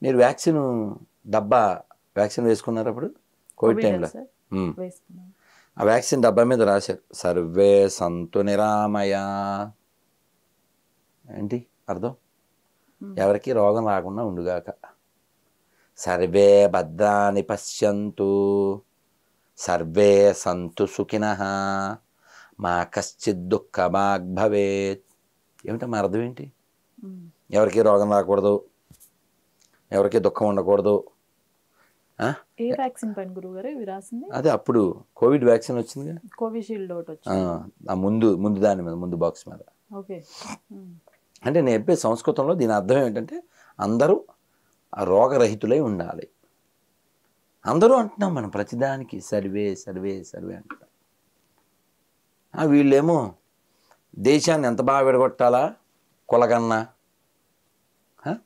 మీరు వ్యాక్సిన్ డబ్బా వ్యాక్సిన్ వేసుకున్నారు అప్పుడు కోవిడ్ టైంలో? ఆ వ్యాక్సిన్ డబ్బా మీద రాశారు సర్వే సంతు నిరామయ. ఏంటి అర్థం? ఎవరికి రోగం రాకుండా ఉండుగాక. సర్వే భద్రాని పశ్యంతు సర్వే సంతు సుఖినః మా కశ్చిత్ దుఃఖభాగ్ భవేత్. ఏమిటమ్మా అర్థం ఏంటి? ఎవరికి రోగం రాకూడదు, ఎవరికి దుఃఖం ఉండకూడదు. ఏ వ్యాక్సిన్ పైన గురుగారు ఇవి రాసింది? అదే అప్పుడు కోవిడ్ వ్యాక్సిన్ వచ్చింది, కోవిషీల్డ్ ఒకటి వచ్చింది. ఆ ముందు దాని మీద, ముందు బాక్స్ మీద. ఓకే. అంటే నేను చెప్పే సంస్కృతంలో దీని అర్థం ఏంటంటే అందరూ రోగరహితులై ఉండాలి. అందరూ అంటున్నాం మనం ప్రతిదానికి సర్వే సర్వే సర్వే అంటున్నాం. వీళ్ళేమో దేశాన్ని ఎంత బాగా విడగొట్టాలా కులగన్నా,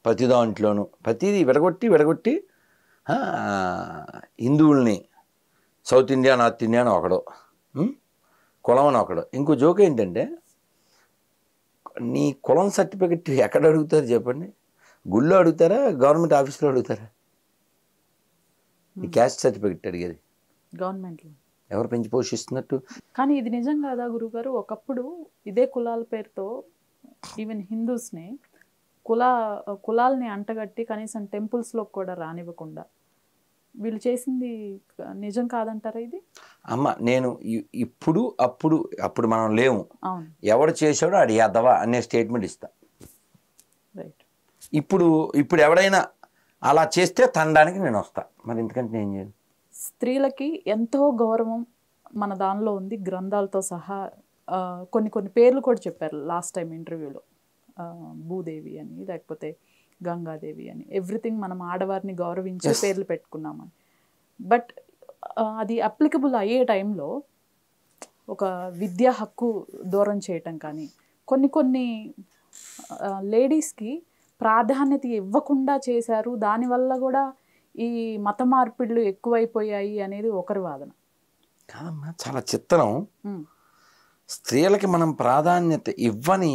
ప్రతి దాంట్లోనూ ప్రతిదీ విడగొట్టి హిందువుల్ని సౌత్ ఇండియా నార్త్ ఇండియా అని ఒకడు, కులం అని ఒకడు. ఇంకో జోక్ ఏంటంటే నీ కులం సర్టిఫికెట్ ఎక్కడ అడుగుతారు చెప్పండి? గుళ్ళో అడుగుతారా, గవర్నమెంట్ ఆఫీస్లో అడుగుతారా? నీ క్యాస్ట్ సర్టిఫికెట్ అడిగేది గవర్నమెంట్లో. ఎవరు పెంచి పోషిస్తున్నట్టు? కానీ ఇది నిజం కాదా గురుగారు? ఒకప్పుడు ఇదే కులాల పేరుతో ఈవెన్ హిందూస్ని కులాల్ని అంటగట్టి కనీసం టెంపుల్స్లో కూడా రానివ్వకుండా వీళ్ళు చేసింది నిజం కాదంటారా ఇది? అమ్మ నేను అప్పుడు మనం లేము. ఎవడు చేశాడో ఆడు యాదవా అనే స్టేట్మెంట్ ఇస్తా. ఇప్పుడు ఎవడైనా అలా చేస్తే తనడానికి నేను వస్తా. మరి ఎందుకంటే నేను చేయను. స్త్రీలకి ఎంతో గౌరవం మన దానిలో ఉంది, గ్రంథాలతో సహా. కొన్ని పేర్లు కూడా చెప్పారు లాస్ట్ టైం ఇంటర్వ్యూలో. భూదేవి అని, లేకపోతే గంగాదేవి అని. ఎవ్రీథింగ్ మనం ఆడవారిని గౌరవించే పేర్లు పెట్టుకున్నామని. బట్ అది అప్లికబుల్ అయ్యే టైంలో ఒక విద్యా హక్కు దూరం చేయటం కానీ, కొన్ని లేడీస్కి ప్రాధాన్యత ఇవ్వకుండా చేశారు. దానివల్ల కూడా ఈ మత మార్పిళ్ళు ఎక్కువైపోయాయి అనేది ఒకరి వాదన. కాదమ్మా, చాలా చిత్రం. స్త్రీలకి మనం ప్రాధాన్యత ఇవ్వని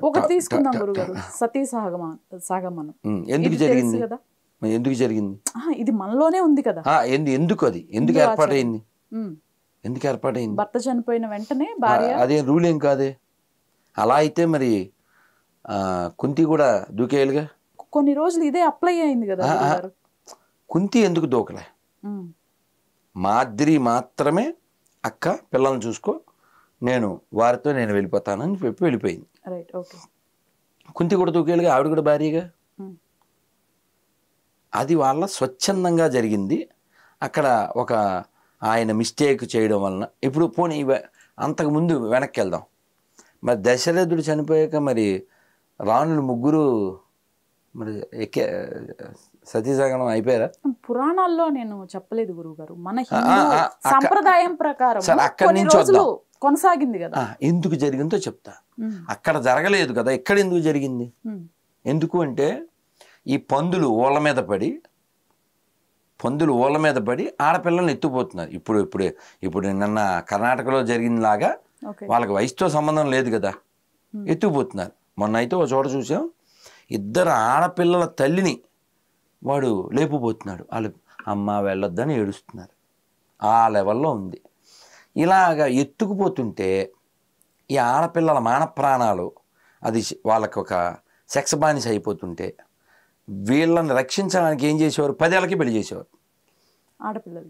ఒకటి తీసుకుందాం గురుగారు, సతీ సహగమనం. ఎందుకు జరిగింది కదా? ఎందుకు జరిగింది? ఇది మనలోనే ఉంది కదా. ఎందుకు ఏర్పాటైంది? భర్త చనిపోయిన వెంటనే భార్య, అదే రూల్ ఏం కాదే. అలా అయితే మరి కుంతి కూడా దూకేయాలిగా. కొన్ని రోజులు ఇదే అప్లై అయింది కదా. కుంతి ఎందుకు దూకలే? మాద్రి మాత్రమే అక్క పిల్లల్ని చూసుకో, వారితో నేను వెళ్ళిపోతానని చెప్పి వెళ్ళిపోయింది. కుంతి కూడా దూకేయాలిగా, ఆవిడ కూడా భార్యగా. అది వాళ్ళ స్వచ్ఛందంగా జరిగింది. అక్కడ ఒక ఆయన మిస్టేక్ చేయడం వలన. ఇప్పుడు పోనీ అంతకుముందు వెనక్కి వెళ్దాం. మరి దశరథుడు చనిపోయాక మరి రాణులు ముగ్గురు మరి సతీసహగమనం అయిపోయారా? పురాణాల్లో నేను చెప్పలేదు గురువుగారు. మన సంప్రదాయం ప్రకారం అక్కడి నుంచి కొనసాగింది కదా. ఎందుకు జరిగిందో చెప్తా. అక్కడ జరగలేదు కదా, ఇక్కడ ఎందుకు జరిగింది? ఎందుకు అంటే ఈ పందులు ఊళ్ళ మీద పడి ఆడపిల్లల్ని ఎత్తుపోతున్నారు. ఇప్పుడు నిన్న కర్ణాటకలో జరిగినలాగా వాళ్ళకి వయసుతో సంబంధం లేదు కదా, ఎత్తుకుపోతున్నారు. మొన్న అయితే ఒక చోట చూసాం, ఇద్దరు ఆడపిల్లల తల్లిని వాడు లేపుపోతున్నాడు. వాళ్ళు అమ్మ వెళ్ళొద్దని ఏడుస్తున్నారు. ఆ లెవెల్లో ఉంది. ఇలాగా ఎత్తుకుపోతుంటే ఈ ఆడపిల్లల మాన ప్రాణాలు అది వాళ్ళకి ఒక సెక్స్ బానిస అయిపోతుంటే వీళ్ళని రక్షించడానికి ఏం చేసేవారు? 10 ఏళ్ళకి పెళ్లి చేసేవారు. ఆడపిల్లలు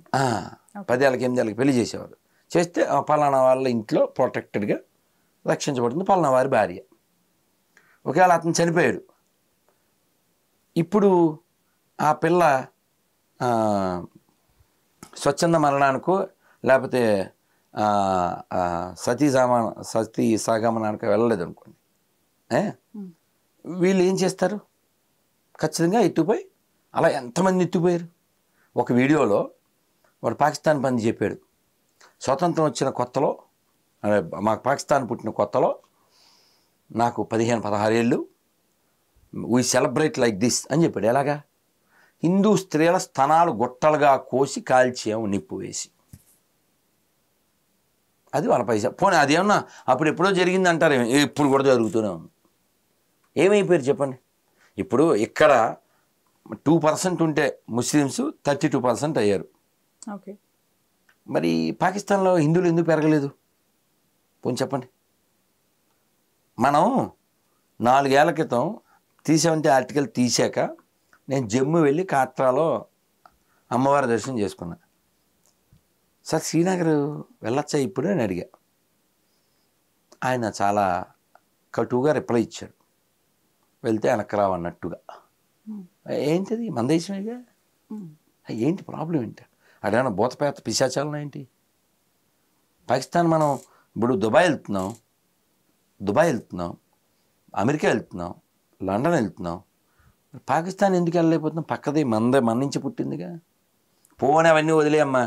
10 ఏళ్ళకి 8 ఏళ్ళకి పెళ్లి చేసేవారు. చేస్తే పలానా వాళ్ళ ఇంట్లో ప్రొటెక్టెడ్గా రక్షించబడుతుంది పలానా వారి భార్య. ఒకవేళ అతను చనిపోయాడు, ఇప్పుడు ఆ పిల్ల స్వచ్ఛంద మరణానికో లేకపోతే సతీ సహగమనానికి వెళ్ళలేదు అనుకోండి, వీళ్ళు ఏం చేస్తారు? ఖచ్చితంగా ఎత్తుపోయి, అలా ఎంతమంది ఎత్తుపోయారు? ఒక వీడియోలో వాడు పాకిస్తాన్ పంది చెప్పాడు, స్వతంత్రం వచ్చిన కొత్తలో, మాకు పాకిస్తాన్ పుట్టిన కొత్తలో నాకు 15-16 ఏళ్ళు, వీ సెలబ్రేట్ లైక్ దిస్ అని చెప్పాడు. ఎలాగా? హిందూ స్త్రీల స్తనాలు గుట్టలుగా కోసి కాల్చాము నిప్పు వేసి. అది వాళ్ళ పైసా. పోనీ అదేమన్నా అప్పుడు ఎప్పుడో జరిగింది అంటారు, ఇప్పుడు కూడా జరుగుతూనే ఉంది. ఏమైపోయారు చెప్పండి? ఇప్పుడు ఇక్కడ 2% ఉంటే ముస్లిమ్స్ 32% అయ్యారు. ఓకే. మరి పాకిస్తాన్లో హిందువులు ఎందుకు పెరగలేదు పోనీ చెప్పండి. మనం 4 ఏళ్ల క్రితం 370 ఆర్టికల్ తీసాక నేను జమ్మూ వెళ్ళి కాట్రాలో అమ్మవారి దర్శనం చేసుకున్నా. సార్ శ్రీనగర్ వెళ్ళొచ్చా ఇప్పుడు అని అడిగా. ఆయన చాలా కటువుగా రిప్లై ఇచ్చాడు, వెళ్తే వెనక్కి రావన్నట్టుగా. ఏంటిది మన దేశమేగా, ఏంటి ప్రాబ్లం ఏంటి? అదేమన్నా భూతపేత పిశాచాలన ఏంటి? పాకిస్తాన్ మనం ఇప్పుడు దుబాయ్ వెళ్తున్నాం, అమెరికా వెళ్తున్నాం, లండన్ వెళ్తున్నాం, పాకిస్తాన్ ఎందుకు వెళ్ళలేకపోతున్నాం? పక్కది మన నుంచి పుట్టిందిగా. పోనీ అవన్నీ వదిలేయమ్మా,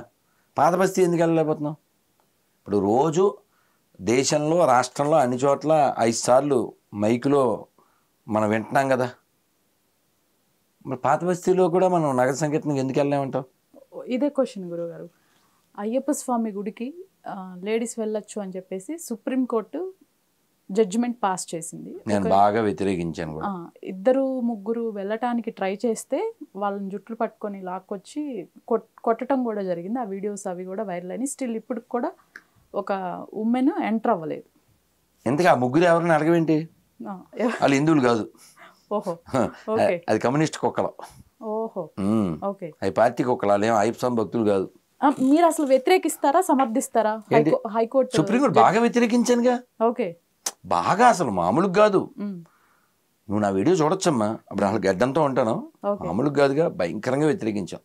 పాత బస్తీ ఎందుకు వెళ్ళలేకపోతున్నాం? ఇప్పుడు రోజు దేశంలో రాష్ట్రంలో అన్ని చోట్ల 5 సార్లు మైకులో మనం వింటున్నాం కదా, మరి పాత బస్తీలో కూడా మనం నగర సంకీర్తనకి ఎందుకు వెళ్ళలేమంటావు? ఇదే క్వశ్చన్ గురుగారు. అయ్యప్ప స్వామి గుడికి లేడీస్ వెళ్ళొచ్చు అని చెప్పేసి సుప్రీంకోర్టు జడ్జిమెంట్ పాస్ చేసింది. నేను బాగా వ్యతిరేకించాను కూడా. 2-3 వెళ్ళటానికి ట్రై చేస్తే వాళ్ళని జుట్లు పట్టుకొని లాక్కొచ్చి కొట్టడం కూడా జరిగింది. ఆ వీడియోస్ అవి కూడా వైరల్ అయినాయి. స్టిల్ ఇప్పుడు కూడా ఒక ఉమెన్ ఎంటర్ అవ్వలేదు. ఎందుకు ఆ ముగ్గురు ఎవరిని అడగవేంటి? వాళ్ళు హిందువులు కాదు. ఓహో, అది కమ్యూనిస్ట్ కుక్కలు. ఓహో, ఓకే. అవి పార్టీ కుక్కలు, వాళ్ళు ఏం అయ్యప్ప స్వామి భక్తులు కాదు. మీరు అసలు వ్యతిరేకిస్తారా, సమర్థిస్తారా? హైకోర్టు సుప్రీంకోర్టు బాగా వ్యతిరేకించానుగా. ఓకే, బాగా, అసలు మామూలుగా కాదు. నువ్వు నా వీడియో చూడొచ్చమ్మా, అప్పుడు అసలు గడ్డంతో ఉంటాను. మామూలుగా కాదుగా, భయంకరంగా వ్యతిరేకించాం.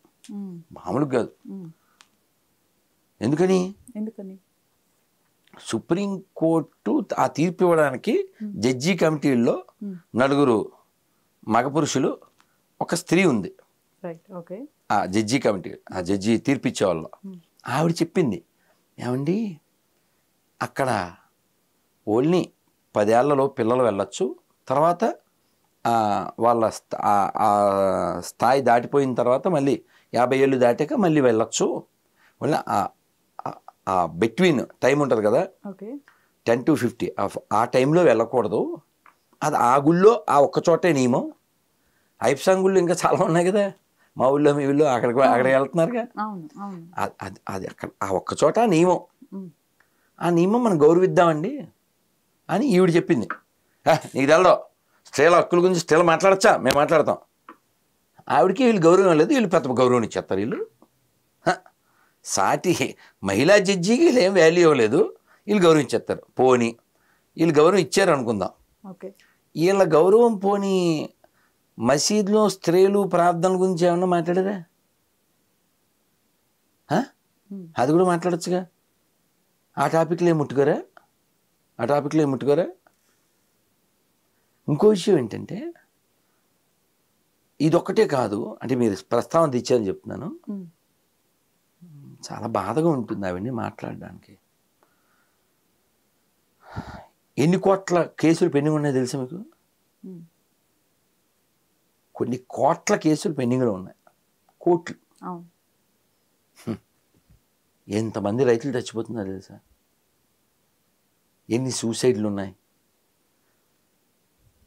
మామూలుగా కాదు. ఎందుకని సుప్రీంకోర్టు ఆ తీర్పు ఇవ్వడానికి జడ్జి కమిటీల్లో 4 మగ పురుషులు, ఒక స్త్రీ ఉంది. ఆ జడ్జి కమిటీ, ఆ జడ్జి తీర్పిచ్చే వాళ్ళు. ఆవిడ చెప్పింది, ఏమండి అక్కడ ఓన్లీ 10 ఏళ్లలో పిల్లలు వెళ్ళొచ్చు, తర్వాత వాళ్ళ స్థాయి దాటిపోయిన తర్వాత మళ్ళీ 50 ఏళ్ళు దాటాక మళ్ళీ వెళ్ళొచ్చు. మళ్ళీ బిట్వీన్ టైం ఉంటుంది కదా, 10 to 50, ఆ టైంలో వెళ్ళకూడదు. అది ఆ గుళ్ళో ఆ ఒక్క చోటే నియమం. ఐప్సాంగ్ గుళ్ళు ఇంకా చాలా ఉన్నాయి కదా, మా ఊళ్ళో మీ ఊళ్ళో అక్కడికి వెళ్తున్నారుగా. అది అక్కడ ఆ ఒక్క చోట నియమం. ఆ నియమం మనం గౌరవిద్దామండి అని ఈవిడ చెప్పింది. నీకు తెలదో, స్త్రీల హక్కుల గురించి స్త్రీలు మాట్లాడచ్చా? మేము మాట్లాడతాం. ఆవిడకి వీళ్ళు గౌరవం లేదు, వీళ్ళు పెద్ద గౌరవం ఇచ్చేస్తారు. వీళ్ళు సాటి మహిళా జడ్జికి వీళ్ళు ఏం వాల్యూ ఇవ్వలేదు, వీళ్ళు గౌరవం ఇచ్చేస్తారు. పోనీ వీళ్ళు గౌరవం ఇచ్చారు అనుకుందాం. వీళ్ళ గౌరవం పోనీ మసీదులో స్త్రీలు ప్రార్థనల గురించి ఏమన్నా మాట్లాడరా? అది కూడా మాట్లాడచ్చుగా. ఆ టాపిక్లో ఏం ముట్టుకోరా? ఇంకో విషయం ఏంటంటే, ఇదొక్కటే కాదు, అంటే మీరు ప్రస్తావన తెచ్చారని చెప్తున్నాను, చాలా బాధగా ఉంటుంది అవన్నీ మాట్లాడడానికి. ఎన్ని కోట్ల కేసులు పెండింగ్ ఉన్నాయో తెలుసా మీకు? కొన్ని కోట్ల కేసులు పెండింగ్లో ఉన్నాయి, కోట్లు. ఎంతమంది రైతులు చచ్చిపోతున్నారు తెలుసా? ఎన్ని సూసైడ్లు ఉన్నాయి?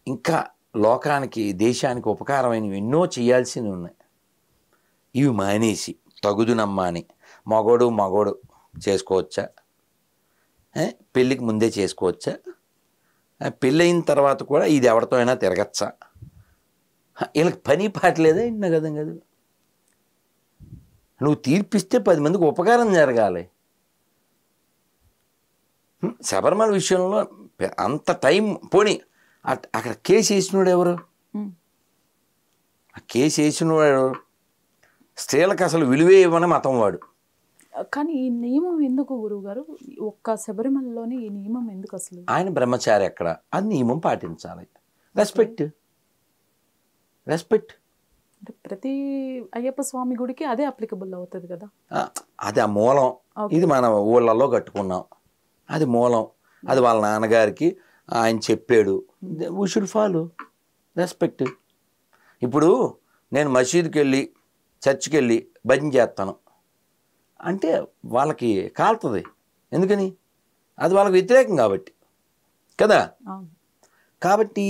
ఇంకా లోకానికి, దేశానికి ఉపకారమైనవి ఎన్నో చేయాల్సినవి ఉన్నాయి. ఇవి మానేసి తగుదునమ్మా అని మగోడు చేసుకోవచ్చా? పెళ్ళికి ముందే చేసుకోవచ్చా? పెళ్ళయిన తర్వాత కూడా ఇది ఎవరితో అయినా తిరగచ్చా? వీళ్ళకి పని పాటలేదా? ఇంటి కదా కాదు. నువ్వు తీర్పిస్తే 10 మందికి ఉపకారం జరగాలి. శబరిమల విషయంలో అంత టైం పోనీ, అక్కడ కేసు వేసినోడు ఎవరు? ఆ కేసు వేసినోడు ఎవరు? స్త్రీలకు అసలు విలువే ఇవ్వని మతం వాడు. కానీ ఈ నియమం ఎందుకు గురువుగారు? ఒక్క శబరిమలలోనే ఈ నియమం ఎందుకు అసలు? ఆయన బ్రహ్మచారి అక్కడ, అది నియమం పాటించాలి. రెస్పెక్ట్. అంటే ప్రతి అయ్యప్ప స్వామి గుడికి అదే అప్లికబుల్ అవుతుంది కదా. అది ఆ మూలం. ఇది మన ఊళ్ళల్లో కట్టుకున్నాం, అది మూలం. అది వాళ్ళ నాన్నగారికి ఆయన చెప్పాడు. We should follow. రెస్పెక్ట్. ఇప్పుడు నేను మసీదుకి వెళ్ళి, చర్చికి వెళ్ళి భజన చేస్తాను అంటే వాళ్ళకి కాలుతుంది. ఎందుకని? అది వాళ్ళకి వ్యతిరేకం కాబట్టి కదా. కాబట్టి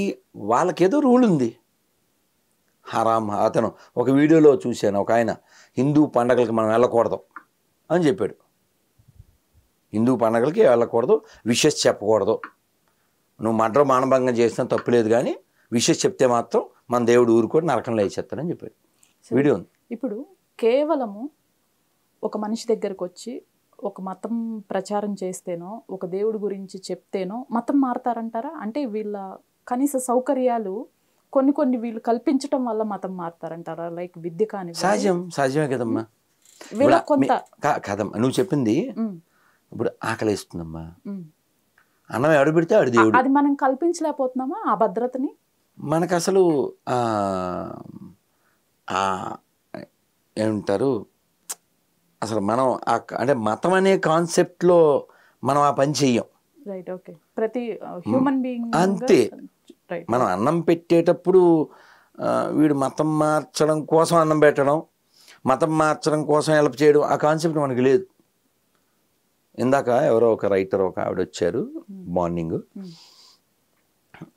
వాళ్ళకేదో రూల్ ఉంది, హరాం. అతను ఒక వీడియోలో చూశాను, ఒక ఆయన హిందూ పండగలకి మనం వెళ్ళకూడదు అని చెప్పాడు. హిందూ పండగలకి వెళ్ళకూడదు, విషెస్ చెప్పకూడదు, నువ్వు మడ్ర మానభంగం చేసినా తప్పులేదు, కానీ విషెస్ చెప్తే మాత్రం మన దేవుడు ఊరుకొని నరకంలో వేసేస్తానని చెప్పాడు. వీడియో ఉంది. ఇప్పుడు కేవలము ఒక మనిషి దగ్గరకు వచ్చి ఒక మతం ప్రచారం చేస్తేనో ఒక దేవుడి గురించి చెప్తేనో మతం మారతారంటారా? అంటే వీళ్ళ కనీస సౌకర్యాలు కొన్ని వీళ్ళు కల్పించటం వల్ల మతం మారతారంటారా? లైక్ విద్య కానీ సహజమే కదమ్మా. వీళ్ళ కొంత కదమ్మా నువ్వు చెప్పింది. ఇప్పుడు ఆకలి వేస్తుందమ్మా, అన్నం ఎవడు పెడితే ఆడు దేవుడు. అది మనం కల్పించలేకపోతున్నామా ఆ భద్రతని? మనకు అసలు ఏమంటారు, అసలు మనం అంటే మతం అనే కాన్సెప్ట్లో మనం ఆ పని చెయ్యం. Right, okay. ప్రతి హ్యూమన్ బీయింగ్ అంతే. మనం అన్నం పెట్టేటప్పుడు వీడు మతం మార్చడం కోసం అన్నం పెట్టడం, మతం మార్చడం కోసం హెల్ప్ చేయడం, ఆ కాన్సెప్ట్ మనకి లేదు. ఇందాక ఎవరో ఒక రైటర్ ఒక ఆవిడ వచ్చారు మార్నింగ్,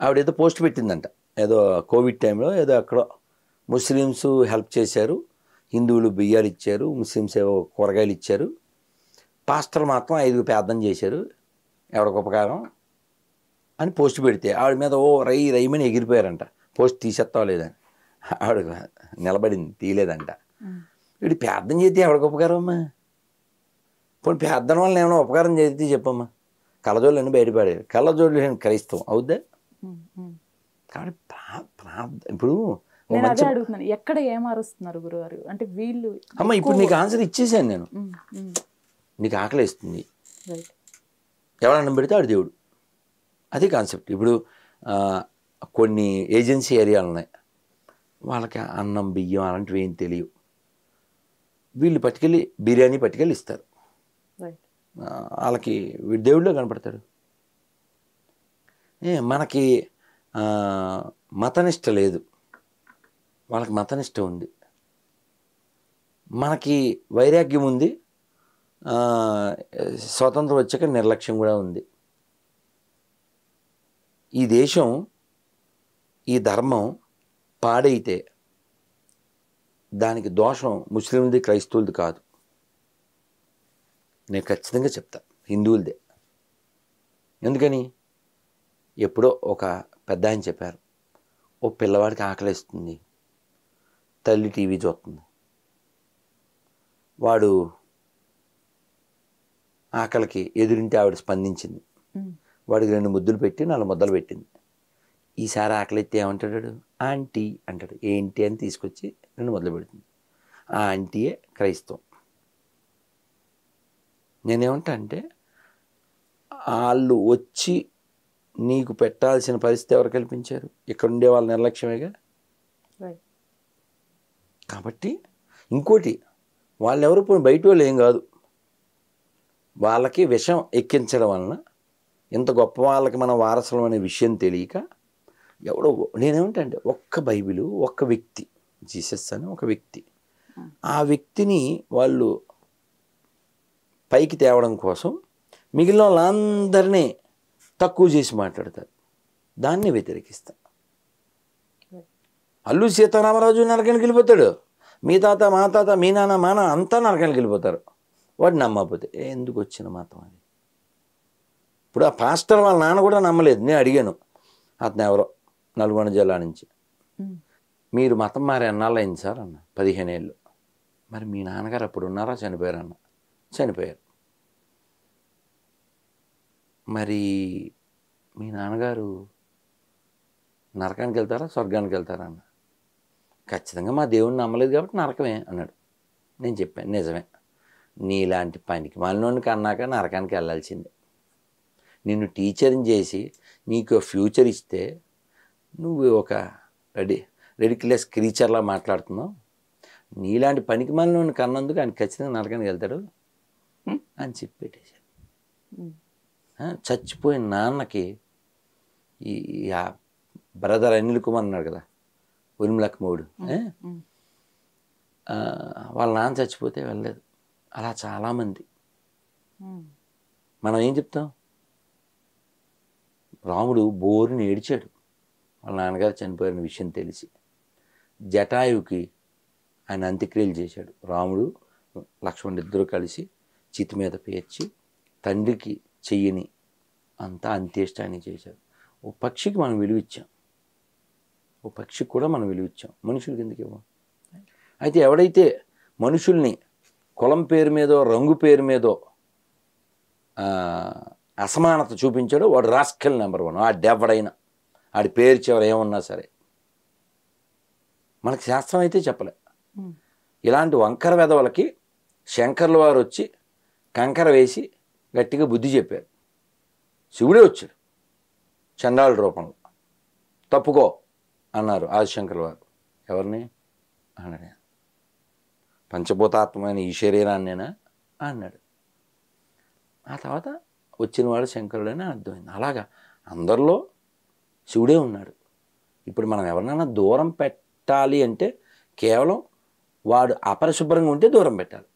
ఆవిడ ఏదో పోస్ట్ పెట్టిందంట, ఏదో కోవిడ్ టైంలో ఏదో ఎక్కడో ముస్లిమ్స్ హెల్ప్ చేశారు, హిందువులు బియ్యాలు ఇచ్చారు, ముస్లిమ్స్ ఏవో కూరగాయలు ఇచ్చారు, పాస్టర్ మాత్రం 5 ప్రార్థన చేశారు, ఎవరికి ఉపకారం అని పోస్ట్ పెడితే ఆవిడ మీద రైమని ఎగిరిపోయారంట. పోస్ట్ తీసేస్తావా లేదని. ఆవిడ నిలబడింది, తీయలేదంట. వీడు ప్రార్థన చేస్తే ఎవరికి ఉపకారం అమ్మా? ఇప్పుడు ప్రార్థన వల్ల ఏమైనా ఉపకారం చేస్తే చెప్పమ్మా. కళ్ళజోళ్ళు అన్నీ బయటపడారు, కళ్ళజోళ్ళు క్రైస్తవం అవుద్దా? కాబట్టి ఇప్పుడు అడుగుతున్నాను, ఎక్కడ ఏమారుస్తున్నారు గురువారు అంటే వీళ్ళు? అమ్మ ఇప్పుడు నీకు ఆన్సర్ ఇచ్చేసాను నేను. నీకు ఆకలి వేస్తుంది, ఎవరు అన్నం పెడితే ఆడు దేవుడు, అది కాన్సెప్ట్. ఇప్పుడు కొన్ని ఏజెన్సీ ఏరియాలు ఉన్నాయి, వాళ్ళకి అన్నం బియ్యం అలాంటివి ఏం తెలియవు, వీళ్ళు పట్టుకెళ్ళి బిర్యానీ పట్టుకెళ్ళి ఇస్తారు, వాళ్ళకి వీడు దేవుడిలో కనపడతాడు. మనకి మతనిష్ట లేదు, వాళ్ళకి మతనిష్ట ఉంది. మనకి వైరాగ్యం ఉంది, స్వతంత్రం వచ్చాక నిర్లక్ష్యం కూడా ఉంది. ఈ దేశం, ఈ ధర్మం పాడైతే దానికి దోషం ముస్లింది క్రైస్తవులది కాదు, నేను ఖచ్చితంగా చెప్తా, హిందువులదే. ఎందుకని? ఎప్పుడో ఒక పెద్ద ఆయన చెప్పారు, ఓ పిల్లవాడికి ఆకలిస్తుంది, తల్లి టీవీ చూస్తుంది, వాడు ఆకలికి ఎదురింటి ఆవిడ స్పందించింది, వాడికి 2 ముద్దులు పెట్టి 4 ముద్దలు పెట్టింది. ఈసారి ఆకలి ఎత్తే ఏమంటాడు? ఆంటీ అంటాడు. ఏంటి అని తీసుకొచ్చి 2 ముద్దలు పెడుతుంది. ఆ ఆంటీయే క్రైస్తవం. నేనేమంటా అంటే, వాళ్ళు వచ్చి నీకు పెట్టాల్సిన పరిస్థితి ఎవరు కల్పించారు? ఇక్కడ ఉండే వాళ్ళ నిర్లక్ష్యమేగా. కాబట్టి ఇంకోటి, వాళ్ళెవరు పోయి బయట వాళ్ళు ఏం కాదు, వాళ్ళకి విషం ఎక్కించడం వలన ఇంత గొప్ప వాళ్ళకి మన వారసులం అనే విషయం తెలియక ఎవడో, నేనేమంటే ఒక్క బైబిలు, ఒక్క వ్యక్తి, జీసస్ అని ఒక వ్యక్తి, ఆ వ్యక్తిని వాళ్ళు పైకి తేవడం కోసం మిగిలిన వాళ్ళందరినీ తక్కువ చేసి మాట్లాడతారు. దాన్ని వ్యతిరేకిస్తా. అల్లూరి సీతారామరాజు నరకానికి వెళ్ళిపోతాడు, మీ తాత మా తాత మీ నాన్న మా నాన్న అంతా నరకానికి వెళ్ళిపోతారు. వాడు నమ్మకపోతే ఎందుకు వచ్చిన మతం అది? ఇప్పుడు ఆ పాస్టర్ వాళ్ళ నాన్న కూడా నమ్మలేదు. నేను అడిగాను, అతను ఎవరో నల్గొండ జిల్లా నుంచి, మీరు మతం మారే ఎన్నాళ్ళు అయింది సార్ అన్న? 15 ఏళ్ళు. మరి మీ నాన్నగారు అప్పుడు ఉన్నారా చనిపోయారు అన్న? చనిపోయారు. మరి మీ నాన్నగారు నరకానికి వెళ్తారా స్వర్గానికి వెళ్తారా అన్న? ఖచ్చితంగా మా దేవుడిని నమ్మలేదు కాబట్టి నరకమే అన్నాడు. నేను చెప్పాను, నిజమే, నీలాంటి పనికి మాలినోడికి అన్నాక నరకానికి వెళ్ళాల్సిందే. నిన్ను టీచర్ని చేసి నీకు ఫ్యూచర్ ఇస్తే నువ్వు ఒక రెడిక్యులస్ క్రీచర్లా మాట్లాడుతున్నావు. నీలాంటి పనికి మాలినోడిని కన్నందుకు ఆయన ఖచ్చితంగా నరకానికి వెళ్తాడు అని చెప్పి పెట్టేశాడు. చచ్చిపోయిన నాన్నకి ఈ బ్రదర్ అనిల్ కుమార్ అన్నాడు కదా, ఉరిమిలక్ మూడు, వాళ్ళ నాన్న చచ్చిపోతే వెళ్ళలేదు. అలా చాలామంది. మనం ఏం చెప్తాం? రాముడు బోరుని ఏడిచాడు వాళ్ళ నాన్నగారు చనిపోయిన విషయం తెలిసి. జటాయువుకి ఆయన అంత్యక్రియలు చేశాడు. రాముడు లక్ష్మణుడు ఇద్దరు కలిసి చితి మీద పేర్చి తండ్రికి చెయ్యని అంతా అంత్యేష్టాన్ని చేశారు. ఓ పక్షికి మనం విలువిచ్చాం, ఓ పక్షికి కూడా మనం విలువిచ్చాం, మనుషులకి ఎందుకు ఇవ్వం? అయితే ఎవడైతే మనుషుల్ని కులం పేరు మీదో రంగు పేరు మీదో అసమానత చూపించాడో వాడు రాస్కెల్ నెంబర్ 1. ఆడెవడైనా ఆడి పేరు చివర ఏమన్నా సరే మనకి శాస్త్రం అయితే చెప్పలే. ఇలాంటి వంకర వెధవలకి శంకర్ల వారు వచ్చి కంకర వేసి గట్టిగా బుద్ధి చెప్పారు. శివుడే వచ్చాడు చండాల రూపంలో, తప్పుకో అన్నారు ఆదిశంకర్ల వారు. ఎవరిని అన్నాడు? పంచభూతాత్మైన ఈ శరీరాన్నేనా అన్నాడు. ఆ తర్వాత వచ్చినవాడు శంకరుడని అర్థమైంది. అలాగా అందరిలో శివుడే ఉన్నాడు. ఇప్పుడు మనం ఎవరినైనా దూరం పెట్టాలి అంటే కేవలం వాడు అపరిశుభ్రంగా ఉంటే దూరం పెట్టాలి.